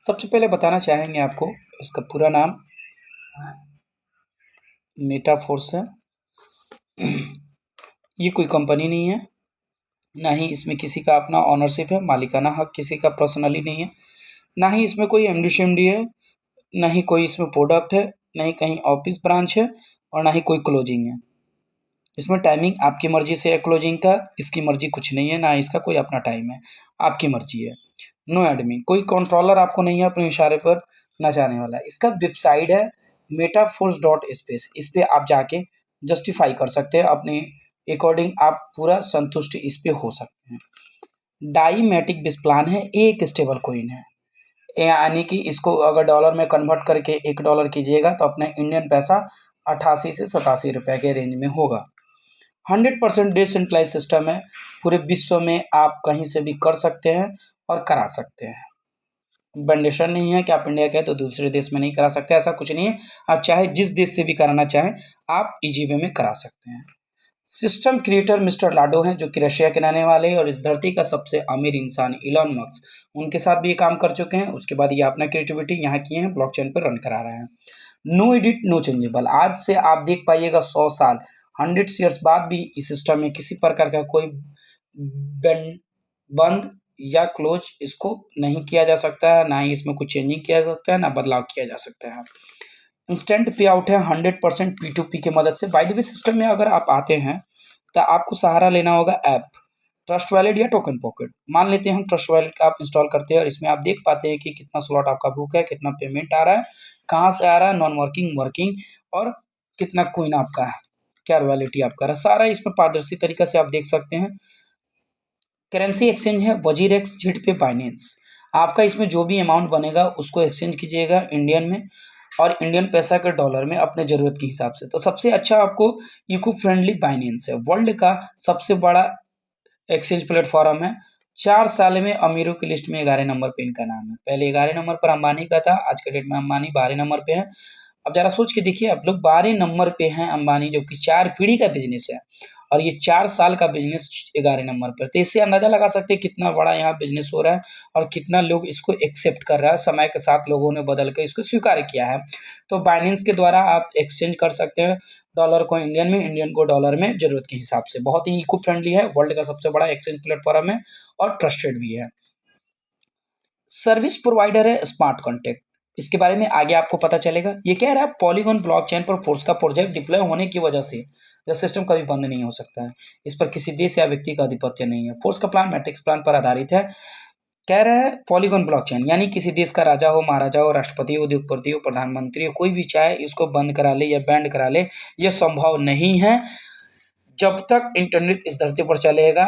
सबसे पहले बताना चाहेंगे आपको इसका पूरा नाम मेटाफोर्स है। ये कोई कंपनी नहीं है, ना ही इसमें किसी का अपना ओनरशिप है, मालिकाना हक किसी का पर्सनली नहीं है, ना ही इसमें कोई एमडी है, ना ही कोई इसमें प्रोडक्ट है, ना ही कहीं ऑफिस ब्रांच है और ना ही कोई क्लोजिंग है। इसमें टाइमिंग आपकी मर्जी से है क्लोजिंग का, इसकी मर्जी कुछ नहीं है, ना इसका कोई अपना टाइम है, आपकी मर्जी है। नो एडमिन, कोई कंट्रोलर आपको नहीं है अपने इशारे पर नचाने वाला। इसका वेबसाइट है मेटाफोर्स डॉट स्पेस, इस पे आप जाके जस्टिफाई कर सकते हैं अपने अकॉर्डिंग, आप पूरा संतुष्ट इस पे हो सकते हैं। डाईमेटिक बिस प्लान है, एक स्टेबल कॉइन है, यानी कि इसको अगर डॉलर में कन्वर्ट करके $1 कीजिएगा तो अपने इंडियन पैसा 88 से 87 रुपये के रेंज में होगा। 100% डिसेंट्रलाइज सिस्टम है, पूरे विश्व में आप कहीं से भी कर सकते हैं और करा सकते हैं। बंडेशन नहीं है कि आप इंडिया के हैं तो दूसरे देश में नहीं करा सकते, ऐसा कुछ नहीं है। आप चाहे जिस देश से भी कराना चाहें आप इजी वे में करा सकते हैं। सिस्टम क्रिएटर मिस्टर लाडो हैं, जो कि रशिया के रहने वाले हैं और इस धरती का सबसे अमीर इंसान इलॉन मस्क, उनके साथ भी ये काम कर चुके हैं। उसके बाद ये अपना क्रिएटिविटी यहाँ किए हैं, ब्लॉकचेन पर रन करा रहे हैं। नो एडिट नो चेंजेबल, आज से आप देख पाइएगा 100 साल 100 ईयर्स बाद भी इस सिस्टम में किसी प्रकार का कोई बंद या क्लोज इसको नहीं किया जा सकता है, ना ही इसमें कुछ चेंजिंग किया जा सकता है, ना बदलाव किया जा सकता है। इंस्टेंट पे आउट है 100% P2P की मदद से। बाय द वे सिस्टम में अगर आप आते हैं तो आपको सहारा लेना होगा ऐप ट्रस्ट वैलेट या टोकन पॉकेट। मान लेते हैं हम ट्रस्ट वैलेट का आप इंस्टॉल करते हैं और इसमें आप देख पाते हैं कि कितना स्लॉट आपका बुक है, कितना पेमेंट आ रहा है, कहाँ से आ रहा है, नॉन वर्किंग, वर्किंग, और कितना कॉइन आपका है, क्या रॉयल्टी आपका रहा, सारा इसमें पारदर्शी तरीका से आप देख सकते हैं। करेंसी एक्सचेंज है वजीरेक्स, जीट पे, बाइनेंस। आपका इसमें जो भी अमाउंट बनेगा उसको एक्सचेंज कीजिएगा इंडियन में और इंडियन पैसा के डॉलर में अपने ज़रूरत के हिसाब से। तो सबसे अच्छा आपको इको फ्रेंडली बाइनेंस है, वर्ल्ड का सबसे बड़ा एक्सचेंज प्लेटफॉर्म है। 4 साल में अमीरों की लिस्ट में 11 नंबर पे इनका नाम है। पहले 11 नंबर पर अंबानी का था, आज के डेट में अंबानी 12 नंबर पे है। अब ज़रा सोच के देखिए आप लोग, 12 नंबर पे हैं अंबानी, जो कि 4 पीढ़ी का बिज़नेस है और ये 4 साल का बिज़नेस 11 नंबर पर। तो इससे अंदाज़ा लगा सकते हैं कितना बड़ा यहाँ बिज़नेस हो रहा है और कितना लोग इसको एक्सेप्ट कर रहा है। समय के साथ लोगों ने बदल के इसको स्वीकार किया है। तो बाइनेंस के द्वारा आप एक्सचेंज कर सकते हैं डॉलर को इंडियन में, इंडियन को डॉलर में, ज़रूरत के हिसाब से। बहुत ही इको फ्रेंडली है, वर्ल्ड का सबसे बड़ा एक्सचेंज प्लेटफॉर्म है और ट्रस्टेड भी है। सर्विस प्रोवाइडर है स्मार्ट कॉन्ट्रैक्ट, इसके बारे में आगे आपको पता चलेगा। ये कह रहा है पॉलीगॉन ब्लॉकचेन पर फोर्स का प्रोजेक्ट डिप्लॉय होने की वजह से यह सिस्टम कभी बंद नहीं हो सकता है। इस पर किसी देश या व्यक्ति का आधिपत्य नहीं है। फोर्स का प्लान मैट्रिक्स प्लान पर आधारित है। कह रहा है पॉलीगॉन ब्लॉकचेन, यानी किसी देश का राजा हो, महाराजा हो, राष्ट्रपति हो, उद्योगपति हो, प्रधानमंत्री हो, कोई भी चाहे इसको बंद करा ले या बैंड करा ले, यह संभव नहीं है। जब तक इंटरनेट इस धरती पर चलेगा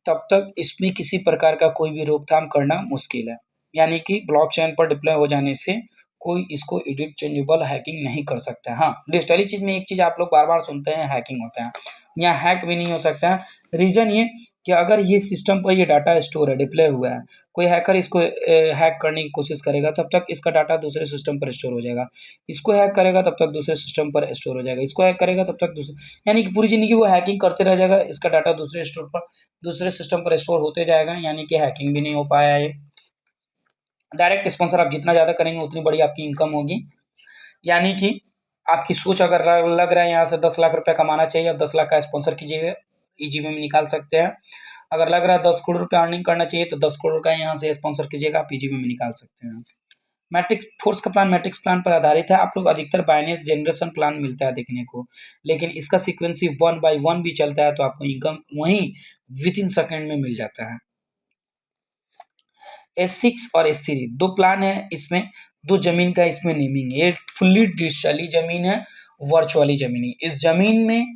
तब तक इसमें किसी प्रकार का कोई भी रोकथाम करना मुश्किल है। यानी कि ब्लॉकचेन पर डिप्लॉय हो जाने से कोई इसको एडिट, चेंजेबल, हैकिंग नहीं कर सकता है। हाँ, डिजिटली चीज़ में एक चीज़ आप लोग बार-बार सुनते हैं, हैकिंग होता है। यहाँ हैक भी नहीं हो सकता है। रीज़न ये कि अगर ये सिस्टम पर ये डाटा स्टोर है, डिप्लॉय हुआ है, कोई हैकर इसको हैक करने की कोशिश करेगा तब तक इसका डाटा दूसरे सिस्टम पर स्टोर हो जाएगा। इसको हैक करेगा तब तक दूसरे सिस्टम पर स्टोर हो जाएगा। इसको हैक करेगा तब तक दूसरे, यानी कि पूरी ज़िंदगी वो हैकिंग करते रह जाएगा। इसका डाटा दूसरे सिस्टम पर स्टोर होते जाएगा, यानी कि हैकिंग भी नहीं हो पाया ये। डायरेक्ट स्पॉन्सर आप जितना ज़्यादा करेंगे उतनी बड़ी आपकी इनकम होगी। यानी कि आपकी सोच अगर लग रहा है यहाँ से 10 लाख रुपए कमाना चाहिए, आप 10 लाख का स्पॉन्सर कीजिएगा, ईजी वे में निकाल सकते हैं। अगर लग रहा है 10 करोड़ रुपए अर्निंग करना चाहिए तो 10 करोड़ का यहाँ से स्पॉन्सर कीजिएगा, आप ईजी वे में निकाल सकते हैं। मैट्रिक्स फोर्स का प्लान मैट्रिक्स प्लान पर आधारित है। आप लोग अधिकतर बाइनेंस जनरेशन प्लान मिलता है देखने को, लेकिन इसका सीक्वेंसी 1 बाय 1 भी चलता है तो आपको इनकम वहीं विथिन सेकंड में मिल जाता है। S6 और S3 दो प्लान है इसमें, दो जमीन का इसमें नेमिंग है। ये फुल्ली डिजिटली जमीन है, वर्चुअली जमीन है। इस जमीन में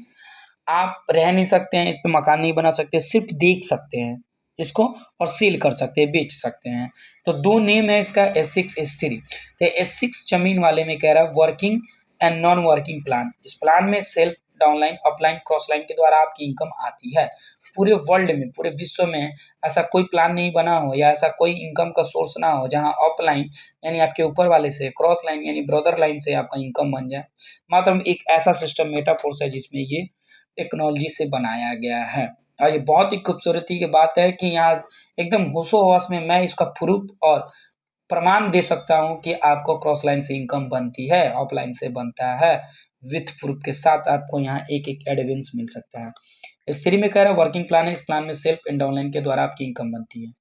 आप रह नहीं सकते हैं, इस पे मकान नहीं बना सकते, सिर्फ देख सकते हैं इसको और सेल कर सकते हैं, बेच सकते हैं। तो दो नेम है इसका, S6 S3। तो S6 जमीन वाले में कह रहा है working and non working plan. इस प्लान में self, downline, upline, cross line के द्वारा आपकी इनकम आती है। पूरे वर्ल्ड में, पूरे विश्व में ऐसा कोई प्लान नहीं बना हो या ऐसा कोई इनकम का सोर्स ना हो जहां अपलाइन यानी आपके ऊपर वाले से, क्रॉस लाइन यानी ब्रदर लाइन से आपका इनकम बन जाए। मात्र एक ऐसा सिस्टम मेटाफोर्स है जिसमें ये टेक्नोलॉजी से बनाया गया है। और ये बहुत ही खूबसूरती की बात है कि यहाँ एकदम होशो-हवस में मैं इसका प्रूफ और प्रमाण दे सकता हूँ कि आपको क्रॉस लाइन से इनकम बनती है, ऑफलाइन से बनता है, विथ प्रूफ के साथ आपको यहाँ एक-एक एविडेंस मिल सकता है। इस 3 में कह रहा है वर्किंग प्लान है, इस प्लान में सेल्फ एंड डाउनलाइन के द्वारा आपकी इनकम बनती है।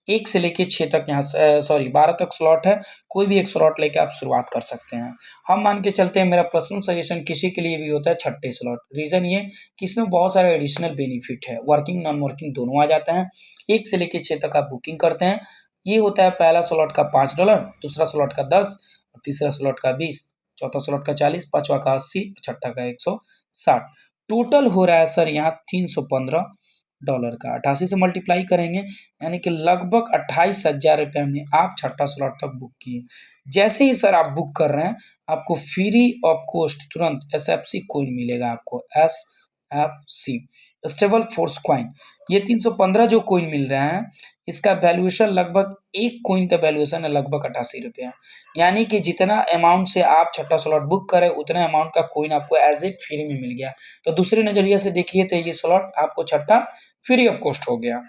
1 से लेके 6 तक यहाँ 12 तक स्लॉट है, कोई भी एक स्लॉट लेके आप शुरुआत कर सकते हैं। हम मान के चलते हैं, मेरा पर्सनल सजेशन किसी के लिए भी होता है छठे स्लॉट। रीज़न ये कि इसमें बहुत सारे एडिशनल बेनिफिट है, वर्किंग नॉन वर्किंग दोनों आ जाते हैं। 1 से लेके 6 तक आप बुकिंग करते हैं। ये होता है पहला स्लॉट का $5, दूसरा स्लॉट का 10, तीसरा स्लॉट का 20, चौथा स्लॉट का 40, पाँचवा का 80, छठा का 160। टोटल हो रहा है सर यहाँ $315 का। 88 से मल्टीप्लाई करेंगे यानी कि लगभग 28,000 रुपये में आप छठा स्लॉट तक बुक किए। जैसे ही सर आप बुक कर रहे हैं, आपको फ्री ऑफ कॉस्ट तुरंत एसएफसी कॉइन मिलेगा आपको, एसएफसी स्टेबल फोर्स कॉइन। ये 315 जो कॉइन मिल रहा है, इसका वैल्यूएशन लगभग एक कॉइन का वैल्यूएशन है लगभग 88 रुपया। यानी कि जितना अमाउंट से आप छठा स्लॉट बुक करें, उतना अमाउंट का कॉइन आपको एज ए फ्री में मिल गया। तो दूसरे नज़रिए से देखिए तो ये स्लॉट आपको छठा फ्री ऑफ कॉस्ट हो गया।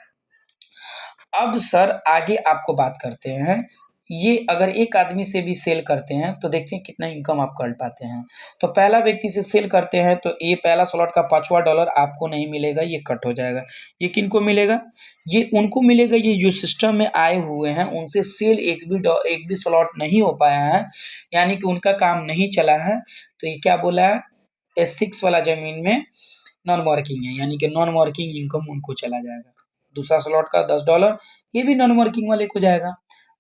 अब सर आगे आपको बात करते हैं, ये अगर एक आदमी से भी सेल करते हैं तो देखते हैं कितना इनकम आप कर पाते हैं। तो पहला व्यक्ति से सेल करते हैं तो ये पहला स्लॉट का $5वां आपको नहीं मिलेगा, ये कट हो जाएगा। ये किनको मिलेगा? ये उनको मिलेगा ये जो सिस्टम में आए हुए हैं, उनसे सेल एक भी स्लॉट नहीं हो पाया है, यानी कि उनका काम नहीं चला है। तो ये क्या बोला है? S6 वाला ज़मीन में नॉन वर्किंग है, यानी कि नॉन वर्किंग इनकम उनको चला जाएगा। दूसरा स्लॉट का $10 ये भी नॉन वर्किंग वाले को जाएगा,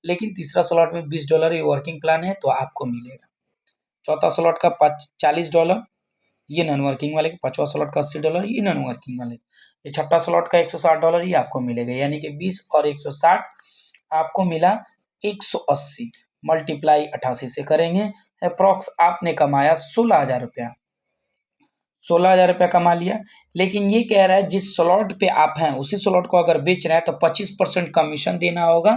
लेकिन तीसरा स्लॉट में $20 ये वर्किंग प्लान है तो आपको मिलेगा। चौथा स्लॉट का $40 ये नॉन वर्किंग वाले को, पाँचवा स्लॉट का $80 ये नॉन वर्किंग वाले, ये छठा स्लॉट का $160 ये आपको मिलेगा, यानी कि 20 और 160 आपको मिला 180, मल्टीप्लाई 88 से करेंगे, अप्रॉक्स आपने कमाया 16,000 रुपया। 16,000 रुपया कमा लिया, लेकिन ये कह रहा है जिस स्लॉट पे आप हैं उसी स्लॉट को अगर बेच रहे हैं तो 25% कमीशन देना होगा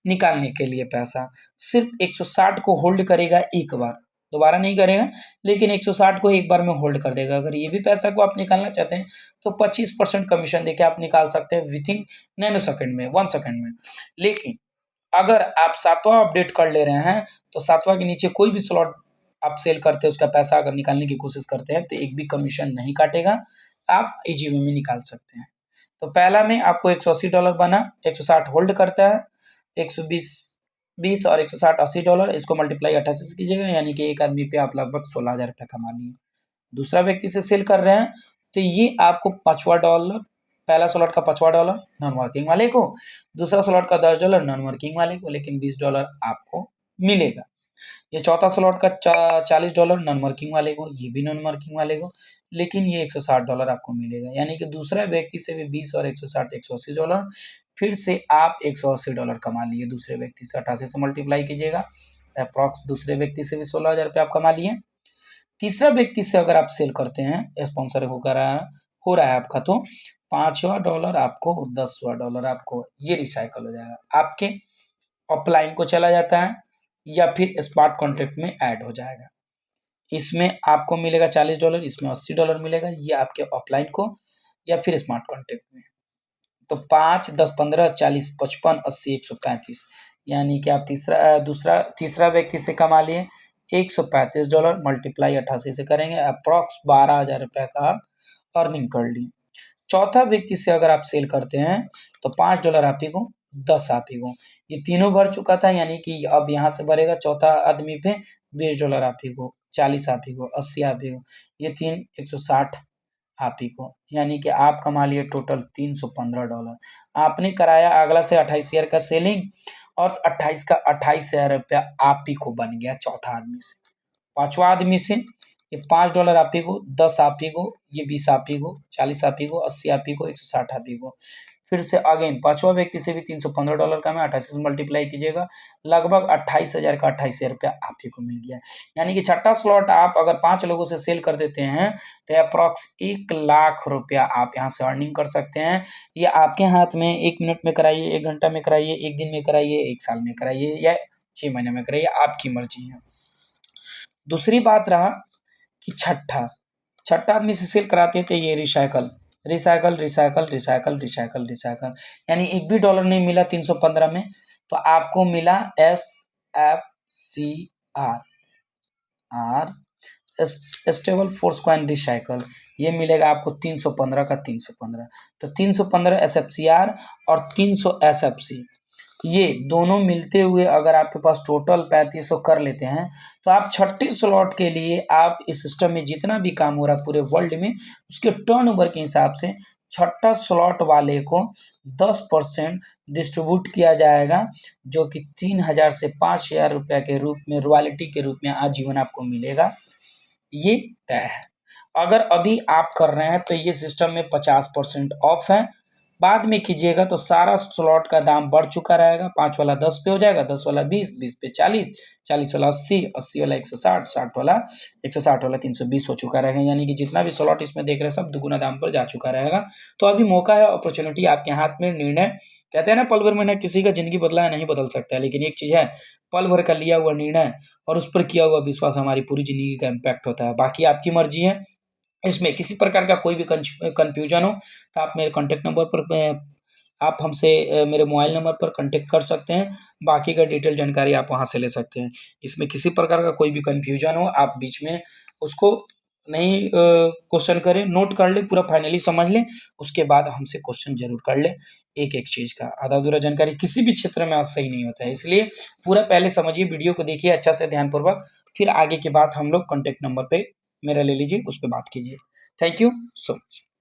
निकालने के लिए पैसा। सिर्फ 160 को होल्ड करेगा एक बार, दोबारा नहीं करेगा, लेकिन 160 को एक बार में होल्ड कर देगा। अगर ये भी पैसा को आप निकालना चाहते हैं तो 25% कमीशन देके आप निकाल सकते हैं विथिन नैनो सेकंड में, 1 सेकंड में। लेकिन अगर आप 7वां अपडेट कर ले रहे हैं तो 7वां के नीचे कोई भी स्लॉट आप सेल करते हैं, उसका पैसा अगर निकालने की कोशिश करते हैं तो एक भी कमीशन नहीं काटेगा, आप इजी वे में निकाल सकते हैं। तो पहला में आपको $180 बना, 160 होल्ड करता है, 120 20 और 160 $80, इसको मल्टीप्लाई 88 से कीजिएगा, यानी कि एक आदमी पे आप लगभग 16,000 रुपये कमा लिए। दूसरा व्यक्ति से सेल कर रहे हैं तो ये आपको $5वां, पहला स्लॉट का $5वां नॉन वर्किंग वाले को, दूसरा स्लॉट का $10 नॉन वर्किंग वाले को, लेकिन $20 आपको मिलेगा। ये चौथा स्लॉट का $40 नॉन वर्किंग वाले को, ये भी नॉन वर्किंग वाले को, लेकिन ये $160 आपको मिलेगा, यानी कि दूसरा व्यक्ति से भी 20 और 160 $180, फिर से आप $180 कमा लिए दूसरे व्यक्ति से। 88 से मल्टीप्लाई कीजिएगा, अप्रॉक्स दूसरे व्यक्ति से भी 16,000 रुपये आप कमा लिए। तीसरा व्यक्ति से अगर आप सेल करते हैं, स्पॉन्सर हो रहा है आपका, तो $5वां आपको, $10वां आपको, ये रिसाइकल हो जाएगा, आपके अपलाइन को चला जाता है या फिर स्मार्ट कॉन्ट्रैक्ट में ऐड हो जाएगा। इसमें आपको मिलेगा $40, इसमें $80 मिलेगा, ये आपके ऑफलाइन को या फिर स्मार्ट कॉन्ट्रैक्ट में। तो 5, 10, 15, 40, 55, 80, 135, यानी कि आप तीसरा व्यक्ति से कमा लिए $135, मल्टीप्लाई 88 से करेंगे, अप्रॉक्स 12,000 रुपये का आप अर्निंग कर लिए। चौथा व्यक्ति से अगर आप सेल करते हैं तो $5 आप ही को, 10 आप ही को, ये तीनों भर चुका था, यानी कि अब यहाँ से भरेगा चौथा आदमी पे $20 आप ही को, 40 आप ही को, 80 आप ही को, ये तीन 160 आप ही को, यानी कि आप कमा लिए टोटल $315। आपने कराया अगला से 28,000 का सेलिंग और 28 का 28,000 रुपया आप ही को बन गया चौथा आदमी से। पाँचवा आदमी से ये $5 आप ही को, 10 आप ही को, ये 20 आप ही को, 40 आप ही को, 80 आप ही को, 160 आप ही को। फिर से अगेन पाँचवा व्यक्ति से भी $315 का, मैं 88 से मल्टीप्लाई कीजिएगा, लगभग 28,000 का 28,000 रुपया आप ही को मिल गया। यानी कि छठा स्लॉट आप अगर 5 लोगों से सेल कर देते हैं तो अप्रॉक्स 1,00,000 रुपया आप यहाँ से अर्निंग कर सकते हैं। ये आपके हाथ में, 1 मिनट में कराइए, 1 घंटा में कराइए, 1 दिन में कराइए, 1 साल में कराइए या 6 महीने में कराइए, आपकी मर्जी है। दूसरी बात रहा कि छठा आदमी से सेल कराते थे, ये रिसाइकल, यानी एक भी डॉलर नहीं मिला 315 में, तो आपको मिला FCR are stable force coin recycle, ये मिलेगा आपको 315 का 315। तो 315 SFCR और 300 SFC, ये दोनों मिलते हुए अगर आपके पास टोटल 3500 कर लेते हैं, तो आप 36 स्लॉट के लिए आप इस सिस्टम में जितना भी काम हो रहा है पूरे वर्ल्ड में, उसके टर्नओवर के हिसाब से छठा स्लॉट वाले को 10% डिस्ट्रीब्यूट किया जाएगा, जो कि 3000 से 5000 रुपये के रूप में रॉयल्टी के रूप में आजीवन आपको मिलेगा। ये तय है। अगर अभी आप कर रहे हैं तो ये सिस्टम में 50% ऑफ है। बाद में कीजिएगा तो सारा स्लॉट का दाम बढ़ चुका रहेगा। 5 वाला 10 पे हो जाएगा, 10 वाला 20, 20 पे 40, 40 वाला 80, 80 वाला 160, 60 वाला 160 वाला 320 हो चुका रहेगा। यानी कि जितना भी स्लॉट इसमें देख रहे हैं सब दुगुना दाम पर जा चुका रहेगा। तो अभी मौका है, अपॉर्चुनिटी आपके हाथ में। निर्णय कहते हैं ना, पल भर में किसी का जिंदगी बदला है नहीं बदल सकता है, लेकिन एक चीज़ है, पल भर का लिया हुआ निर्णय और उस पर किया हुआ विश्वास हमारी पूरी ज़िंदगी का इम्पैक्ट होता है। बाकी आपकी मर्ज़ी है। इसमें किसी प्रकार का कोई भी कन्फ्यूजन हो तो आप मेरे कॉन्टैक्ट नंबर पर आप हमसे मेरे मोबाइल नंबर पर कॉन्टैक्ट कर सकते हैं। बाकी का डिटेल जानकारी आप वहाँ से ले सकते हैं। इसमें किसी प्रकार का कोई भी कन्फ्यूजन हो, आप बीच में उसको नहीं क्वेश्चन करें, नोट कर लें, पूरा फाइनली समझ लें, उसके बाद हमसे क्वेश्चन ज़रूर कर लें। एक-एक चीज़ का आधा-अधूरा जानकारी किसी भी क्षेत्र में आज सही नहीं होता है। इसलिए पूरा पहले समझिए, वीडियो को देखिए अच्छा से ध्यानपूर्वक, फिर आगे की बात हम लोग कॉन्टैक्ट नंबर पे मेरा ले लीजिए, उस पे बात कीजिए। Thank you so much.